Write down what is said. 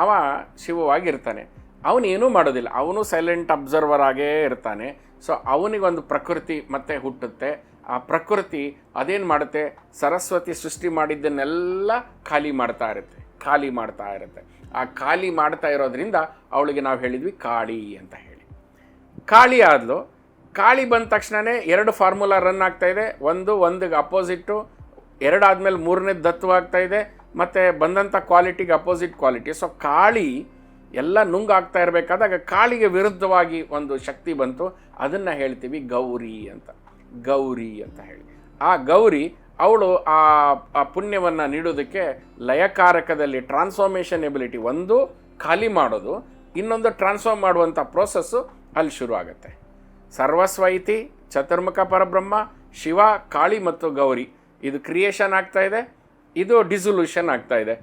ಅವ ಶಿವವಾಗಿರ್ತಾನೆ. ಅವನೇನೂ ಮಾಡೋದಿಲ್ಲ, ಅವನು ಸೈಲೆಂಟ್ ಅಬ್ಸರ್ವರ್ ಆಗೇ ಇರ್ತಾನೆ. ಸೊ ಅವನಿಗೊಂದು ಪ್ರಕೃತಿ ಮತ್ತೆ ಹುಟ್ಟುತ್ತೆ. ಆ ಪ್ರಕೃತಿ ಅದೇನು ಮಾಡುತ್ತೆ, ಸರಸ್ವತಿ ಸೃಷ್ಟಿ ಮಾಡಿದ್ದನ್ನೆಲ್ಲ ಖಾಲಿ ಮಾಡ್ತಾ ಇರುತ್ತೆ. ಆ ಖಾಲಿ ಮಾಡ್ತಾ ಇರೋದ್ರಿಂದ ಅವಳಿಗೆ ನಾವು ಹೇಳಿದ್ವಿ ಕಾಳಿ ಅಂತ ಹೇಳಿ. ಕಾಳಿ ಆದಲು. ಕಾಳಿ ಬಂದ ತಕ್ಷಣವೇ 2 ಫಾರ್ಮುಲಾ ರನ್ ಆಗ್ತಾಯಿದೆ. ಒಂದಿಗೆ ಅಪೋಸಿಟ್ಟು, 2 ಆದಮೇಲೆ 3ನೇದು ದತ್ತವಾಗ್ತಾ ಇದೆ, ಮತ್ತು ಬಂದಂಥ ಕ್ವಾಲಿಟಿಗೆ ಅಪೋಸಿಟ್ ಕ್ವಾಲಿಟಿ. ಸೊ ಕಾಳಿ ಎಲ್ಲ ನುಂಗಾಗ್ತಾ ಇರಬೇಕಾದಾಗ ಕಾಳಿಗೆ ವಿರುದ್ಧವಾಗಿ ಒಂದು ಶಕ್ತಿ ಬಂತು. ಅದನ್ನು ಹೇಳ್ತೀವಿ ಗೌರಿ ಅಂತ ಹೇಳಿ. ಆ ಗೌರಿ ಅವಳು ಆ ಪುಣ್ಯವನ್ನು ನೀಡೋದಕ್ಕೆ ಲಯಕಾರಕದಲ್ಲಿ ಟ್ರಾನ್ಸ್ಫಾರ್ಮೇಷನ್ ಎಬಿಲಿಟಿ, ಒಂದು ಖಾಲಿ ಮಾಡೋದು, ಇನ್ನೊಂದು ಟ್ರಾನ್ಸ್ಫಾರ್ಮ್ ಮಾಡುವಂಥ ಪ್ರೋಸೆಸ್ಸು ಅಲ್ಲಿ ಶುರು ಆಗುತ್ತೆ. ಸರ್ವಸ್ವೈತಿ ಚತುರ್ಮುಖ ಪರಬ್ರಹ್ಮ ಶಿವ, ಕಾಳಿ ಮತ್ತು ಗೌರಿ, ಇದು ಕ್ರಿಯೇಷನ್ ಆಗ್ತಾ ಇದೆ, ಇದು ಡಿಸೊಲ್ಯೂಷನ್ ಆಗ್ತಾ ಇದೆ.